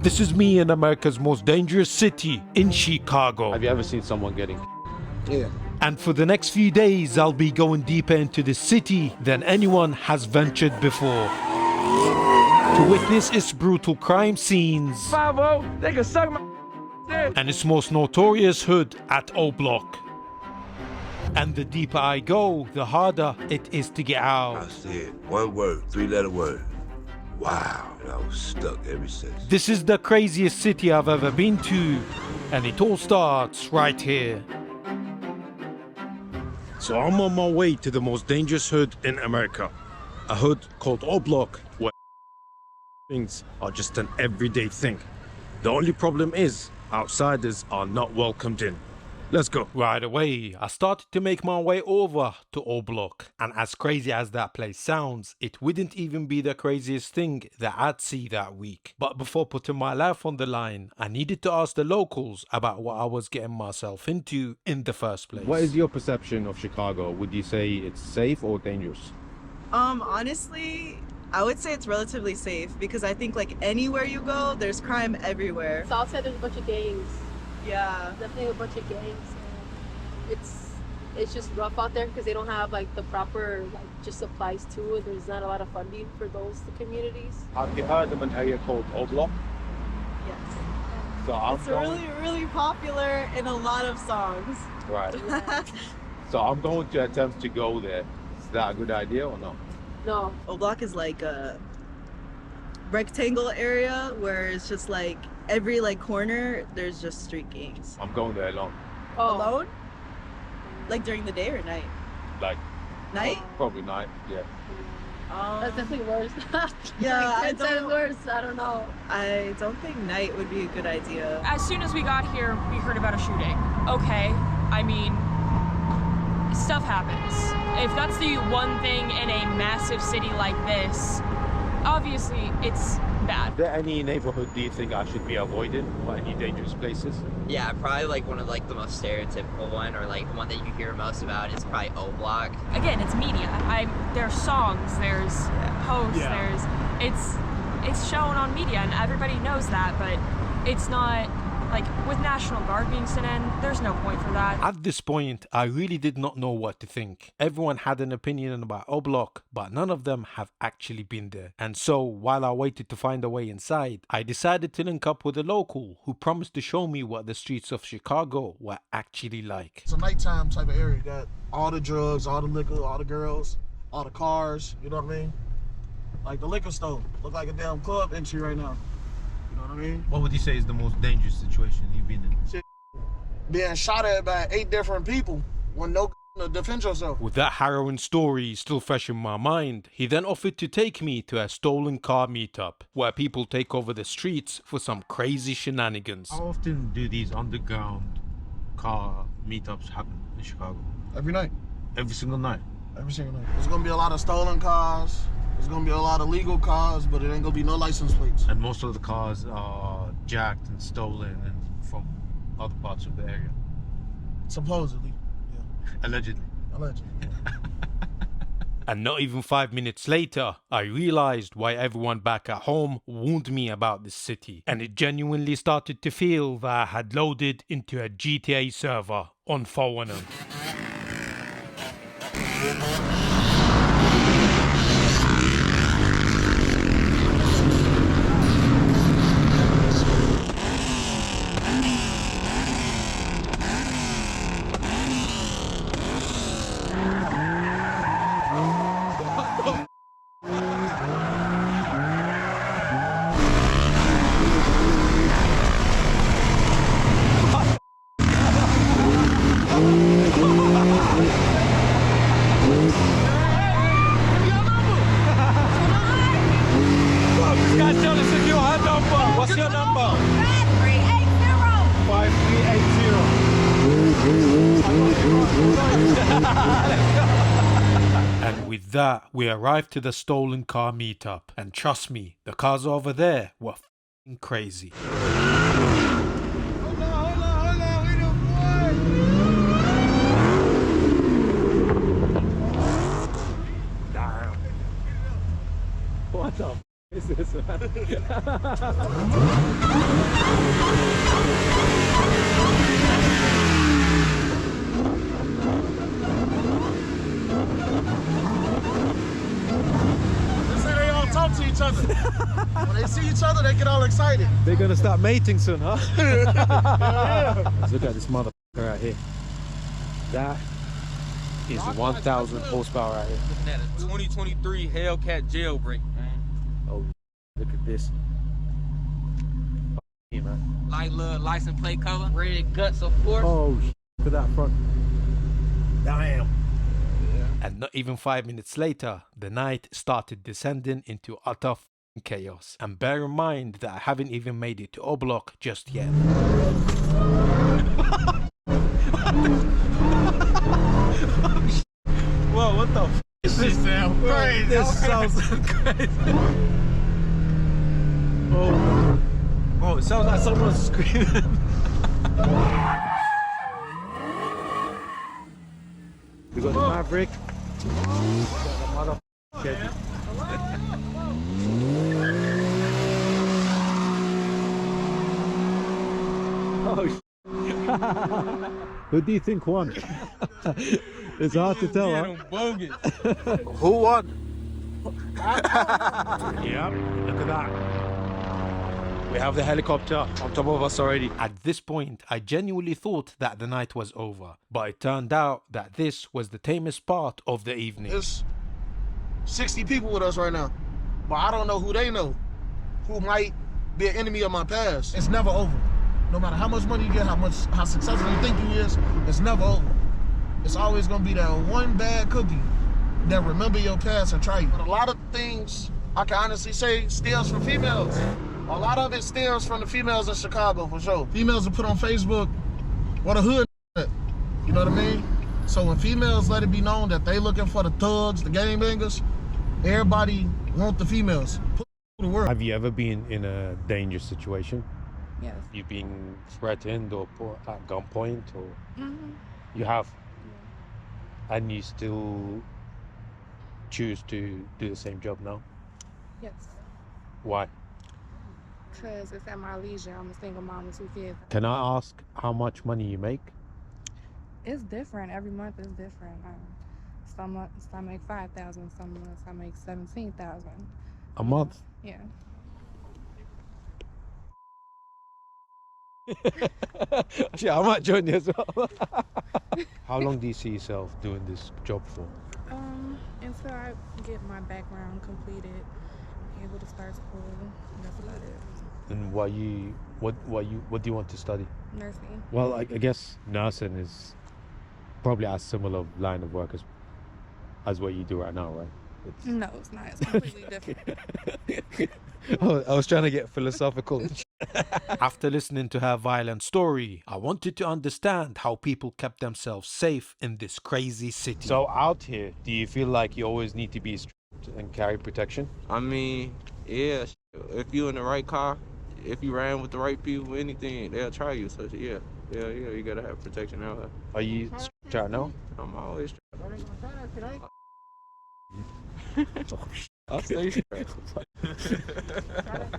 This is me in America's most dangerous city, in Chicago. Have you ever seen someone getting? Yeah. And for the next few days, I'll be going deeper into the city than anyone has ventured before. To witness its brutal crime scenes 5-0, they can suck my and its most notorious hood at O Block. And the deeper I go, the harder it is to get I out. said one word, 3-letter word. Wow, and I was stuck ever since. This is the craziest city I've ever been to, and it all starts right here. So I'm on my way to the most dangerous hood in America. A hood called O Block, where things are just an everyday thing. The only problem is, outsiders are not welcomed in. Let's go. Right away, I started to make my way over to O Block, and as crazy as that place sounds, it wouldn't even be the craziest thing that I'd see that week. But before putting my life on the line, I needed to ask the locals about what I was getting myself into in the first place. What is your perception of Chicago? Would you say it's safe or dangerous? Honestly, I would say it's relatively safe because I think like anywhere you go, there's crime everywhere. Southside, there's a bunch of gangs. Yeah. Definitely a bunch of gangs. It's just rough out there because they don't have like the proper like just supplies to it. There's not a lot of funding for those communities. Have you heard of an area called O Block? Yes. So I'm It's going, really popular in a lot of songs. right. So I'm going to attempt to go there. Is that a good idea or not? No. O Block is like a rectangle area where it's just like every like corner there's just street gangs. I'm going there alone. Oh. Alone? Like during the day or night? Like Night? probably night. Yeah. That's definitely worse. Yeah, like I 10 times don't- worse. I don't know. I don't think night would be a good idea. As soon as we got here, we heard about a shooting. Okay, I mean, stuff happens. If that's the one thing in a massive city like this, obviously it's bad. Is there any neighborhood do you think I should be avoiding or any dangerous places? Yeah, probably like one of like the most stereotypical one, or like the one that you hear most about is probably O Block. Again, it's media. There's songs, there's posts, it's shown on media, and everybody knows that, but it's not like with National Guard being sent in, there's no point for that. At this point, I really did not know what to think. Everyone had an opinion about O Block, but none of them have actually been there. And so, while I waited to find a way inside, I decided to link up with a local who promised to show me what the streets of Chicago were actually like. It's a nighttime type of area. You got all the drugs, all the liquor, all the girls, all the cars, you know what I mean? Like the liquor store. Look like a damn club entry right now. You know what I mean? What would you say is the most dangerous situation you've been in? Being shot at by 8 different people with no to defend yourself. With that harrowing story still fresh in my mind, he then offered to take me to a stolen car meetup, where people take over the streets for some crazy shenanigans. How often do these underground car meetups happen in Chicago? Every night. Every single night. Every single night. There's gonna be a lot of stolen cars. There's gonna be a lot of legal cars, but it ain't gonna be no license plates. And most of the cars are jacked and stolen and from other parts of the area. Supposedly. Yeah. Allegedly. Allegedly. And not even 5 minutes later, I realized why everyone back at home warned me about this city. And it genuinely started to feel that I had loaded into a GTA server on phone. What's your number? 5380. And with that, we arrived to the stolen car meetup. And trust me, the cars over there were f***ing crazy. What the f is this, man? excited. They're gonna start mating soon, huh? Let's look at this motherfucker right here. That is 1,000 horsepower right here. Looking at a 2023 Hellcat jailbreak, man. Oh, look at this. Yeah, man. Light little license plate color, red guts, of course. Oh, look at that front. Damn. And not even 5 minutes later, the night started descending into utter chaos. And bear in mind that I haven't even made it to O Block just yet. Whoa, what the f*** is this? Sounds crazy. This sounds crazy. Oh, it sounds like someone's screaming. We got the Maverick. We got the motherfucker. Oh, who do you think won? It's hard to tell, huh? Who won? Yep, look at that. We have the helicopter on top of us already. At this point, I genuinely thought that the night was over, but it turned out that this was the tamest part of the evening. There's 60 people with us right now, but I don't know who they know, who might be an enemy of my past. It's never over. No matter how much money you get, how successful you think you is, it's never over. It's always gonna be that one bad cookie that remember your past and try you. But a lot of things, I can honestly say, steals from females. A lot of it stems from the females in Chicago, for sure. Females will put on Facebook, what a hood at. You know what I mean? So when females let it be known that they looking for the thugs, the gangbangers, everybody want the females. Put the word. Have you ever been in a dangerous situation? Yes. You've been threatened or put at gunpoint, or you have, and you still choose to do the same job now? Yes. Why? Because it's at my leisure. I'm a single mom with 2 kids. Can I ask how much money you make? It's different. Every month is different. Some months I make 5,000. Some months I make 17,000. A month? Yeah. Yeah, I might join you as well. How long do you see yourself doing this job for? Until I get my background completed, be able to start school. That's about it. And what do you want to study? Nursing. Well, I guess nursing is probably a similar line of work as what you do right now, right? No, it's not. It's completely different. Oh, I was trying to get philosophical. After listening to her violent story, I wanted to understand how people kept themselves safe in this crazy city. So out here, do you feel like you always need to be strapped and carry protection? I mean, yeah, if you in the right car, if you ran with the right people, anything, they'll try you. So yeah, you gotta have protection out here. Are you strapped out now? I'm always strapped. I'll stay strapped.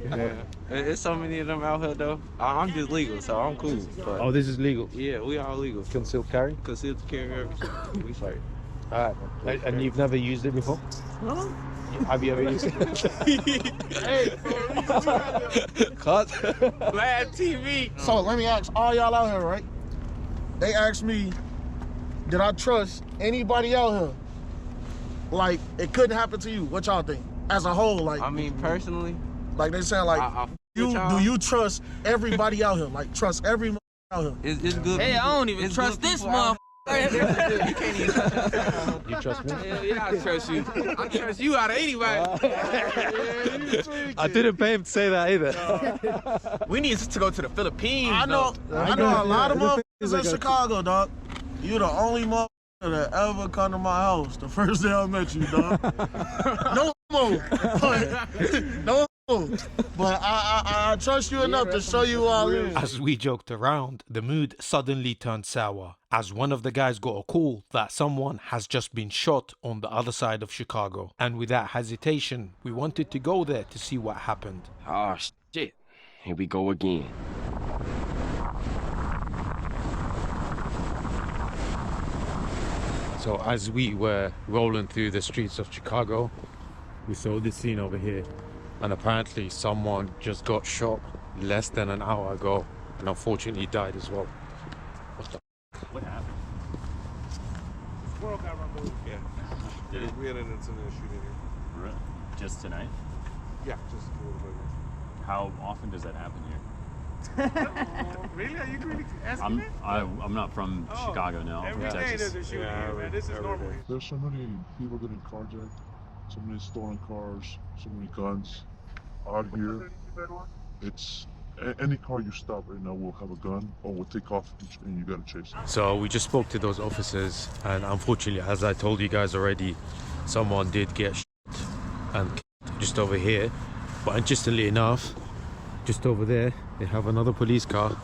Yeah. There's so many of them out here though. I'm just legal, so I'm cool. But Oh, this is legal. yeah, we all legal. Concealed carry? Concealed carry everything. We fight. All right. And you've never used it before? Huh? Have you ever used it? Hey, Cut. Bad TV. so let me ask all y'all out here, right? They asked me, did I trust anybody out here? Like, it couldn't happen to you. What y'all think? As a whole, like. I mean, personally, like they saying, like, do you trust everybody out here? Like, trust everyone out here? it's good. Hey, I don't even trust this motherfucker. You can't even trust You trust me? Hell yeah, I trust you. I trust you out of anybody. I didn't pay him to say that either. We need to go to the Philippines. I know a lot of motherfuckers in Chicago, dog. You the only motherfucker that ever come to my house the first day I met you, dog. No more. No more. But I trust you enough to show you all this. As we joked around, the mood suddenly turned sour as one of the guys got a call that someone has just been shot on the other side of Chicago. And without hesitation, we wanted to go there to see what happened. Oh, shit. Here we go again. So as we were rolling through the streets of Chicago, we saw this scene over here. And apparently someone just got shot less than an hour ago and unfortunately died as well. What the What happened? World got removed. Yeah. We had an incident shooting here. Really? Just tonight? Yeah, just a little bit. How often does that happen here? Really? Are you really asking I'm that? I'm not from Chicago now. I'm from Every day Texas. there's a shooting here, man. This is normal. There's so many people getting carjacked, so many stolen cars, so many guns. Out here, it's any car you stop right now will have a gun or will take off and you gotta chase it. So we just spoke to those officers, and unfortunately, as I told you guys already, someone did get shot and killed just over here. But interestingly enough, just over there, they have another police car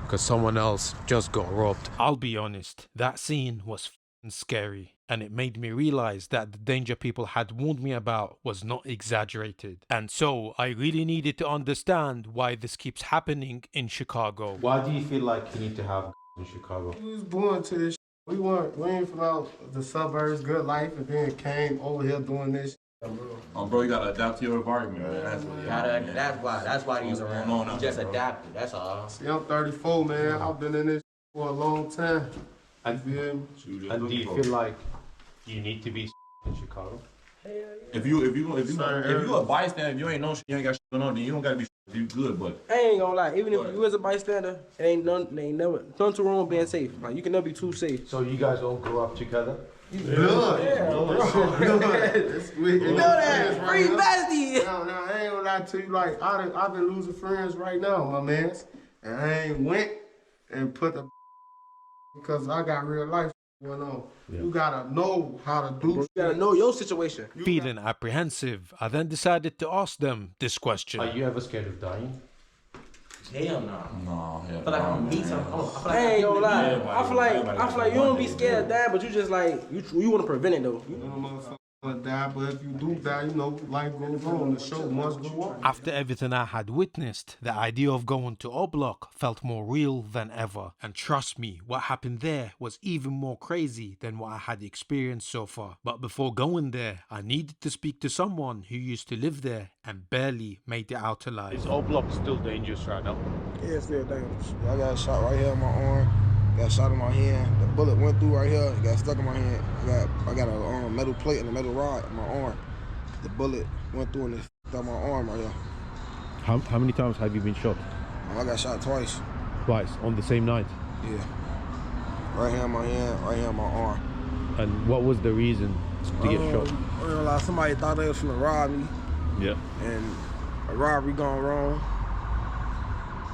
because someone else just got robbed. I'll be honest, that scene was f***ing scary, and it made me realize that the danger people had warned me about was not exaggerated. And so I really needed to understand why this keeps happening in Chicago. Why do you feel like you need to have in Chicago? We was born to this. We ain't from out the suburbs, good life, and then came over here doing this. Oh, bro, you gotta adapt to your environment, man. That's why he's around. He just adapted. That's all. See, I'm 34, man. I've been in this for a long time. And do you feel like you need to be in Chicago? If you a bystander, if you ain't no shit, you ain't got shit going on, then you don't gotta be shit. You good, but I ain't gonna lie. Even if you was a bystander, it ain't never nothing too wrong with being safe. Like you can never be too safe. So you guys all grew up together? Good. Yeah. You know that. Free bestie. No, I ain't gonna lie to you. Like, I've been losing friends right now, my mans. And I ain't went and put the because I got real life going on. Yeah. You gotta know how to do. You gotta know your situation. Feeling apprehensive, I then decided to ask them this question. Are you ever scared of dying? Hell no. No, hell I feel like I'm gonna meet something. I ain't gonna lie. I feel like you don't be scared of dying, but you just like you want to prevent it though. You know, motherfucker die, but if you do die, you know, life goes on. The show must go on. After everything I had witnessed, the idea of going to O Block felt more real than ever. And trust me, what happened there was even more crazy than what I had experienced so far. But before going there, I needed to speak to someone who used to live there and barely made it out alive. Is O Block still dangerous right now? Yeah, it's still dangerous. I got shot right here in my arm. Got shot in my hand. The bullet went through right here. Got stuck in my hand. I got a metal plate and a metal rod in my arm. The bullet went through and it stuck my arm right here. How many times have you been shot? I got shot twice. Twice? On the same night? Yeah. Right here in my hand, right here in my arm. And what was the reason to get shot? I don't know, somebody thought they was finna rob me. Yeah. And a robbery gone wrong.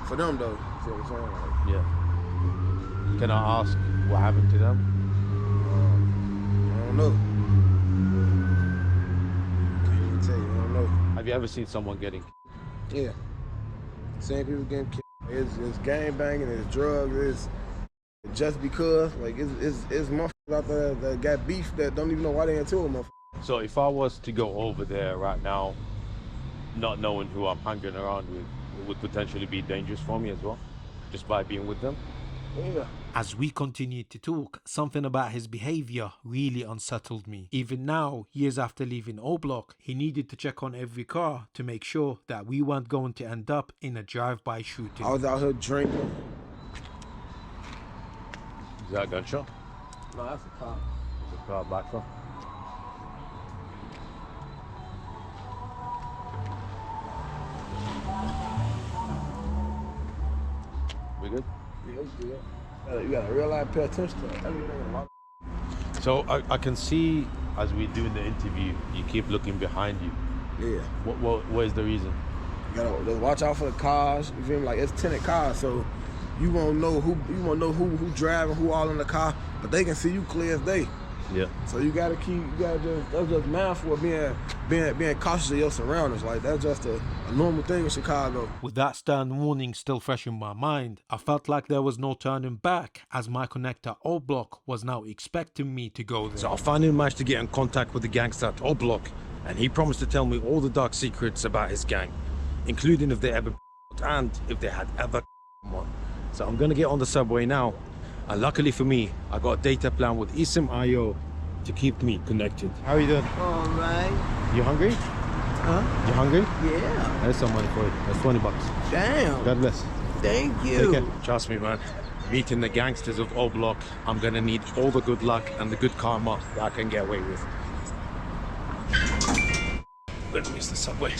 For them though. See what I'm saying? Like, yeah. Can I ask what happened to them? I don't know. Can't even tell you. I don't know. Have you ever seen someone getting killed? Yeah. Same people getting killed. It's gang banging, it's drugs, it's just because. Like, it's motherfuckers out there that got beef that don't even know why they into it, motherfuckers. So if I was to go over there right now, not knowing who I'm hanging around with, it would potentially be dangerous for me as well, just by being with them? Yeah. As we continued to talk, something about his behavior really unsettled me. Even now, years after leaving O Block, he needed to check on every car to make sure that we weren't going to end up in a drive-by shooting. I was out here drinking. Is that a gunshot? No, that's a car. It's a car back from. We good? Yeah, it's good. You gotta realize, pay attention to everything. So I can see as we're doing the interview, you keep looking behind you. Yeah. What is the reason? You gotta watch out for the cars. You feel me? Like, it's tinted cars, so you won't know who who driving, who all in the car, but they can see you clear as day. Yeah. So that's just mindful of being cautious of your surroundings. Like, that's just a normal thing in Chicago. With that stern warning still fresh in my mind, I felt like there was no turning back, as my connector O Block was now expecting me to go there. So I finally managed to get in contact with the gangster at O Block, and he promised to tell me all the dark secrets about his gang, including if they ever and if they had ever one. So I'm gonna get on the subway now. And luckily for me, I got a data plan with eSIM.io to keep me connected. How are you doing? All right. You hungry? Huh? You hungry? Yeah. There's some money for you. That's $20. Damn. God bless. Thank Take you. care. Trust me, man. Meeting the gangsters of O Block, I'm gonna need all the good luck and the good karma that I can get away with. Gonna miss the subway.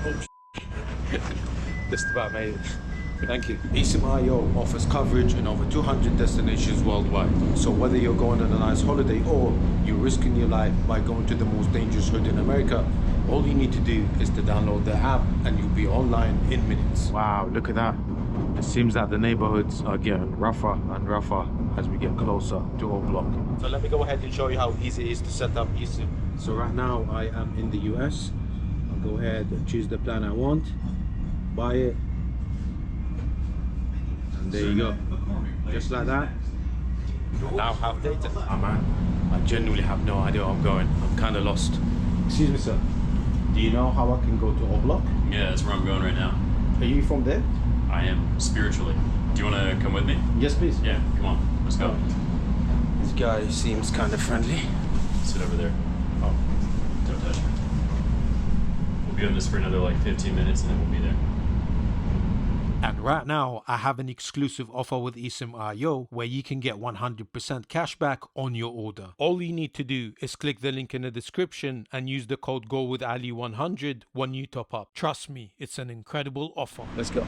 Oh, just about made it. Thank you. eSIM.io offers coverage in over 200 destinations worldwide. So whether you're going on a nice holiday or you're risking your life by going to the most dangerous hood in America, all you need to do is to download the app and you'll be online in minutes. Wow, look at that. It seems that the neighborhoods are getting rougher and rougher as we get closer to O Block. So let me go ahead and show you how easy it is to set up eSIM. So right now I am in the US. I'll go ahead and choose the plan I want, buy it, and there you go. Just like that. Now have data. Oh man, I genuinely have no idea where I'm going. I'm kind of lost. Excuse me, sir. Do you know how I can go to O Block? Yeah, that's where I'm going right now. Are you from there? I am, spiritually. Do you want to come with me? Yes, please. Yeah, come on. Let's go. This guy seems kind of friendly. Sit over there. Oh, don't touch me. We'll be on this for another like 15 minutes and then we'll be there. And right now, I have an exclusive offer with eSIM.io where you can get 100% cashback on your order. All you need to do is click the link in the description and use the code GOWITHALI100 when you top up. Trust me, it's an incredible offer. Let's go.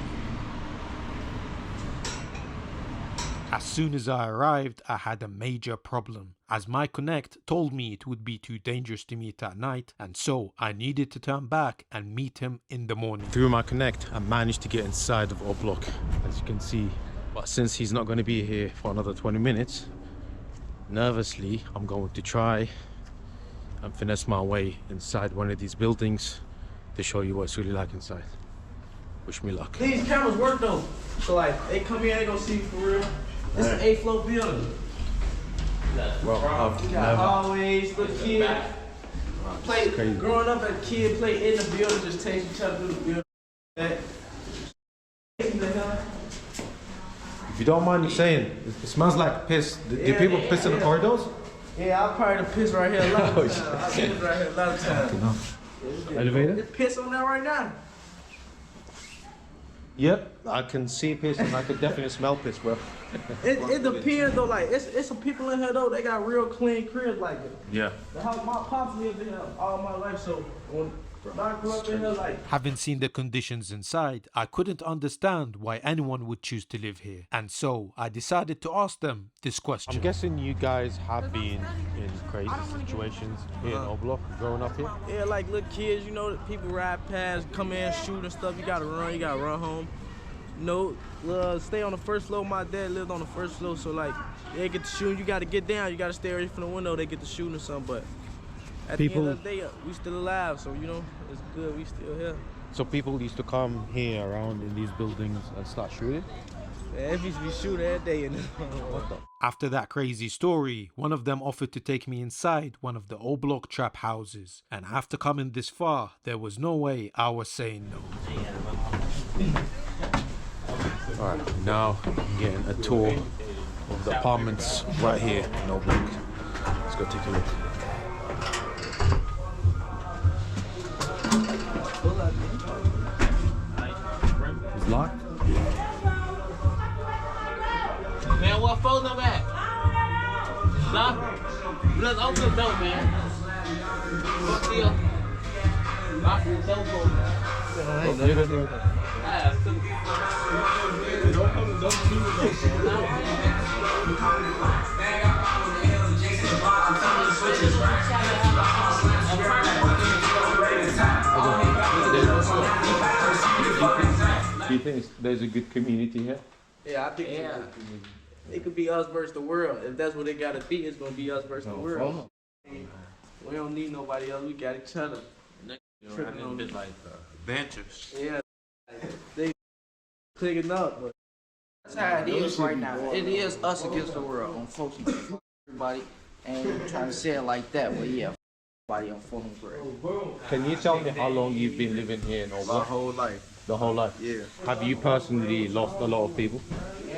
As soon as I arrived, I had a major problem, as my Connect told me it would be too dangerous to meet at night, and so I needed to turn back and meet him in the morning. Through my Connect, I managed to get inside of O Block, as you can see. But since he's not going to be here for another 20 minutes, nervously, I'm going to try and finesse my way inside one of these buildings to show you what it's really like inside. Wish me luck. These cameras work though. So like, they come here, they gonna see for real. It's an 8-floor building. Well, I've We never... got always little kid play. Growing up as a kid, play in the building, just taste each other through the building. If you don't mind me saying, it smells like piss. Do people piss in the corridors? Yeah, I'll probably piss right here a lot of times. I piss right here a lot of times. Elevator? There's piss on there right now. Yep, I can see piss and I can definitely smell piss, bro. It depends though, like it's some people in here though, they got real clean cribs like it. Yeah. The house, my pops lived in here all my life, so when I grew up in here, like Having seen the conditions inside, I couldn't understand why anyone would choose to live here. And so I decided to ask them this question. I'm guessing you guys have been in crazy situations here in O Block, growing up here? yeah, like little kids, you know, people ride past, come in, shoot and stuff. You gotta run home. You know, stay on the first floor. My dad lived on the first floor, so like they get to shoot. You gotta get down. You gotta stay away from the window. They get to shooting or something, but. At the end of the day, we still alive, so you know, it's good, we still here. So people used to come here around in these buildings and start shooting? Yeah, if we shoot every day in After that crazy story, one of them offered to take me inside one of the O Block trap houses. And after coming this far, there was no way I was saying no. Alright, now I'm getting a tour of the apartments right here in O Block. Let's go take a look. It's locked? Man, what phone number at? Nah? Let's open the door, man. What's the deal? Lock the cell phone. Do you think there's a good community here? Yeah, I think it could be us versus the world. If that's what it gotta be, it's gonna be us versus the world. We don't need nobody else, we got each other. Tripping on bit like ventures. Yeah, they clicking up, but that's how it is right now. It is us against the world. Unfortunately, everybody ain't trying to say it like that, but yeah, everybody on phone break. Can you tell me how long you've been living here in O Block? My whole life. The whole life? Yeah. Have you personally lost a lot of people? I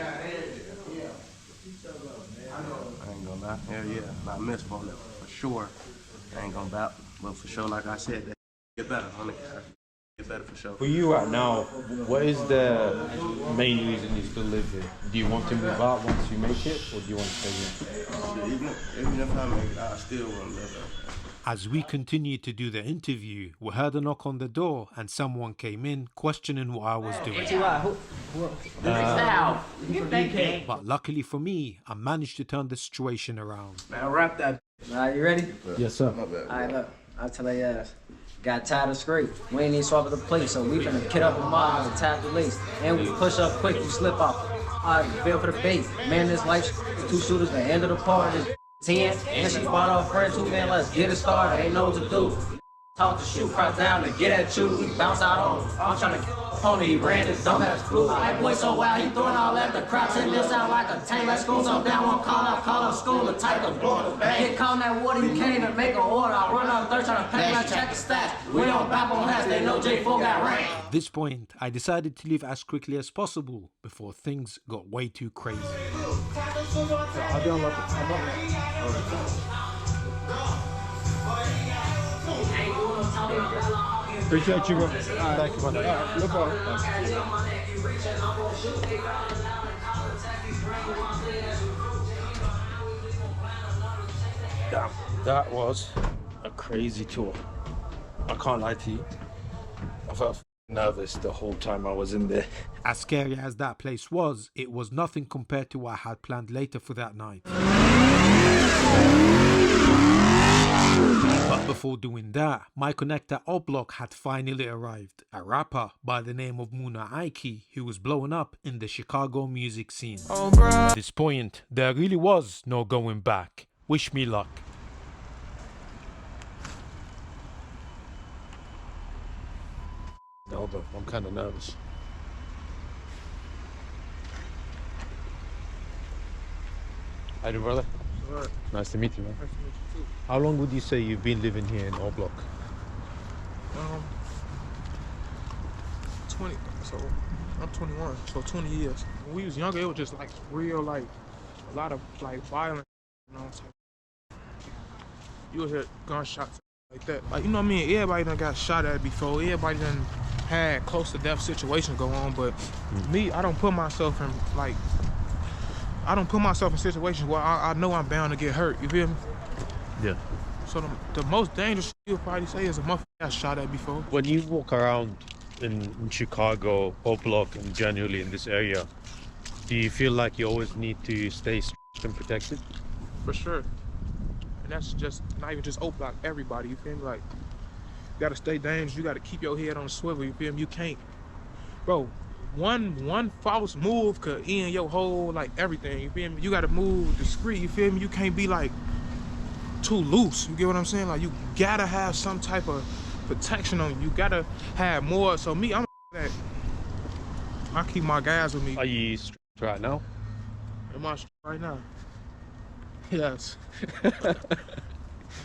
ain't gonna man. Hell yeah. I miss on it for sure. I ain't gonna bap, but for sure, like I said, that get better on the car. Get better for sure. For you right now, what is the main reason you still live here? Do you want to move out once you make it, or do you want to stay here? Even if I make it, I still want to live there. As we continued to do the interview, we heard a knock on the door and someone came in questioning what I was doing. But luckily for me, I managed to turn the situation around. Man, wrap that. Alright, you ready? Yes, sir. Alright, look. I'll tell you ass. Got tired of scrape. We ain't even swap the plate, so we finna kid up the miles and tap the lace. And we push up quick, you slip off. Alright, feel for the bait. Man, this life, 2 shooters, the end of the party. 10, and she bought off friend 2, man, let's get it started, ain't know what to do. Talk to shoot, crouch down to get at you, we bounce out on him. I'm trying to get on him, he ran his dumbass flu. That boy so wild, he throwing all at the crowd, and this out like a tank. Let's go some down, one call up school, the type of blow the bank. Get caught in that water, you can't even make an order. I run out third trying to pay, I check the stats. We don't bap on hats, they know J4 got ranked. At this point, I decided to leave as quickly as possible before things got way too crazy. I'll be on Appreciate you, bro. Thank you, man. No problem. Damn, that was a crazy tour. I can't lie to you. I felt nervous the whole time I was in there. As scary as that place was, it was nothing compared to what I had planned later for that night. But before doing that, my connector O-Block had finally arrived. A rapper by the name of Muna Aiki, who was blowing up in the Chicago music scene. At this point, there really was no going back. Wish me luck. No, but I'm kind of nervous. How you doing, brother? Right. Nice to meet you, man. Nice to meet you too. How long would you say you've been living here in O-Block? 20. So I'm 21. So 20 years. When we was younger, it was just like real, like a lot of like violence. You know what I'm saying? You would hear gunshots like that. Like, you know what I mean? Everybody done got shot at before. Everybody done had close to death situations go on. But me, I don't put myself in like. I don't put myself in situations where I know I'm bound to get hurt. You feel me? Yeah. So the most dangerous shit you'll probably say is a motherfucker got shot at before. When you walk around in Chicago, O-Block, and generally in this area, do you feel like you always need to stay stretched and protected? For sure. And that's just not even just O-Block, everybody, you feel me? Like, you gotta stay dangerous, you gotta keep your head on the swivel, you feel me? You can't, bro, one false move could end your whole, like, everything, you feel me? You gotta move discreet, you feel me? You can't be, like, too loose, you get what I'm saying? Like, you gotta have some type of protection on you. You gotta have more. So me, I'm that. I keep my guys with me. Are you strapped right now? Am I strapped right now? Yes.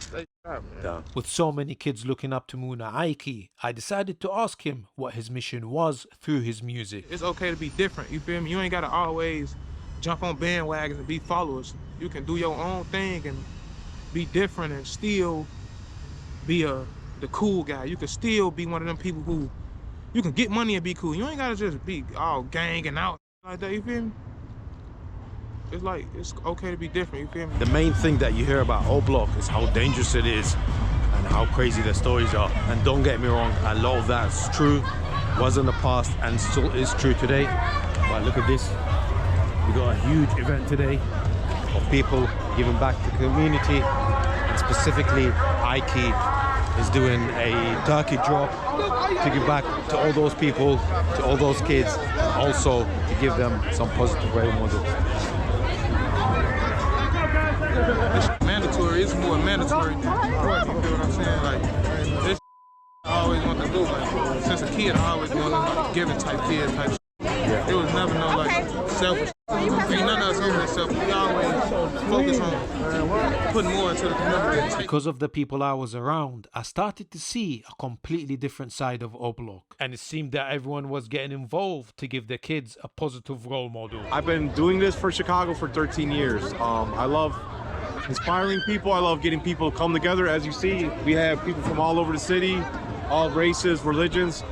Stay strapped, man. With so many kids looking up to Muna Aiki, I decided to ask him what his mission was through his music. It's okay to be different, you feel me? You ain't gotta always jump on bandwagons and be followers. You can do your own thing and be different and still be the cool guy. You can still be one of them people who you can get money and be cool. You ain't gotta just be all ganging out like that, you feel me? It's like, it's okay to be different, you feel me? The main thing that you hear about O-Block is how dangerous it is and how crazy their stories are. And don't get me wrong, a lot of that's true, was in the past and still is true today. But look at this, we got a huge event today of people giving back to the community, and specifically Aiki is doing a turkey drop to give back to all those people, to all those kids, and also to give them some positive role models. It's mandatory, it's more mandatory than important, you feel what I'm saying? Like, this I always want to do, like, since a kid I always wanted like giving type kid type shit. Yeah. It was never no like selfish. Ain't none of us over yourself. We always focus on putting more into the community. Because of the people I was around, I started to see a completely different side of O-Block. And it seemed that everyone was getting involved to give their kids a positive role model. I've been doing this for Chicago for 13 years. I love inspiring people. I love getting people to come together. As you see, we have people from all over the city, all races, religions.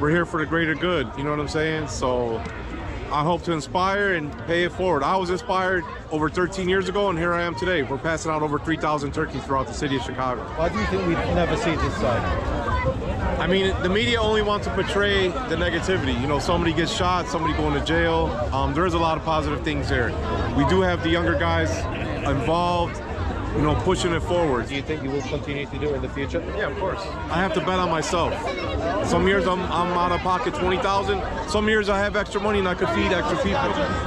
We're here for the greater good, you know what I'm saying? So I hope to inspire and pay it forward. I was inspired over 13 years ago, and here I am today. We're passing out over 3,000 turkeys throughout the city of Chicago. Why do you think we never see this side? I mean, the media only wants to portray the negativity. You know, somebody gets shot, somebody going to jail. There is a lot of positive things there. We do have the younger guys involved, you know, pushing it forward. Do you think you will continue to do it in the future? Yeah, of course. I have to bet on myself. Some years I'm out of pocket 20,000. Some years I have extra money and I could feed extra people.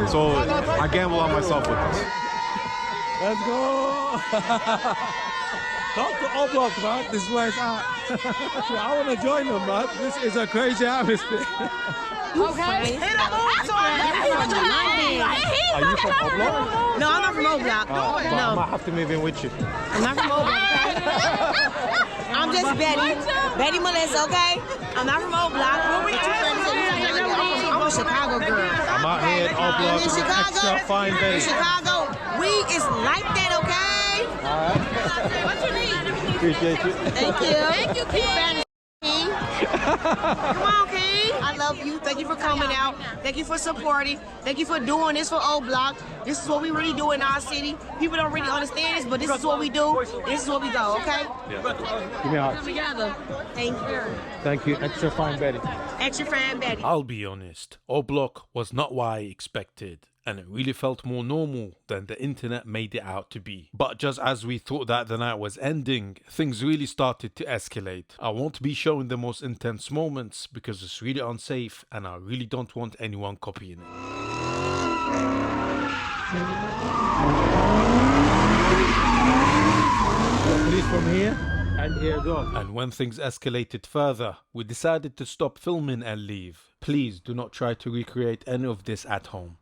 So I gamble on myself with this. Let's go. Talk to O Block, man. This is where it's at. I want to join them, man. This is a crazy atmosphere. Okay. Are you from O Block? No, I'm not from O Block. But I No, might have to move in with you. I'm not from O Block. Okay? I'm just Betty. Betty Melissa, okay? I'm not from O Block. I'm a Chicago girl. I'm out here at O Block In with extra fine In Betty. Chicago, we is like that, okay? All right. What's your name? Appreciate you. Thank you. Thank you, King. Come on, King. I love you. Thank you for coming out. Thank you for supporting. Thank you for doing this for O Block. This is what we really do in our city. People don't really understand this, but this is what we do. This is what we go, okay? Give me a hug. Together. Thank you. Thank you. Extra fine Betty. Extra fan Betty. I'll be honest, O Block was not what I expected, and it really felt more normal than the internet made it out to be. But just as we thought that the night was ending, things really started to escalate. I won't be showing the most intense moments because it's really unsafe and I really don't want anyone copying it. Police from here and here go. And when things escalated further, we decided to stop filming and leave. Please do not try to recreate any of this at home.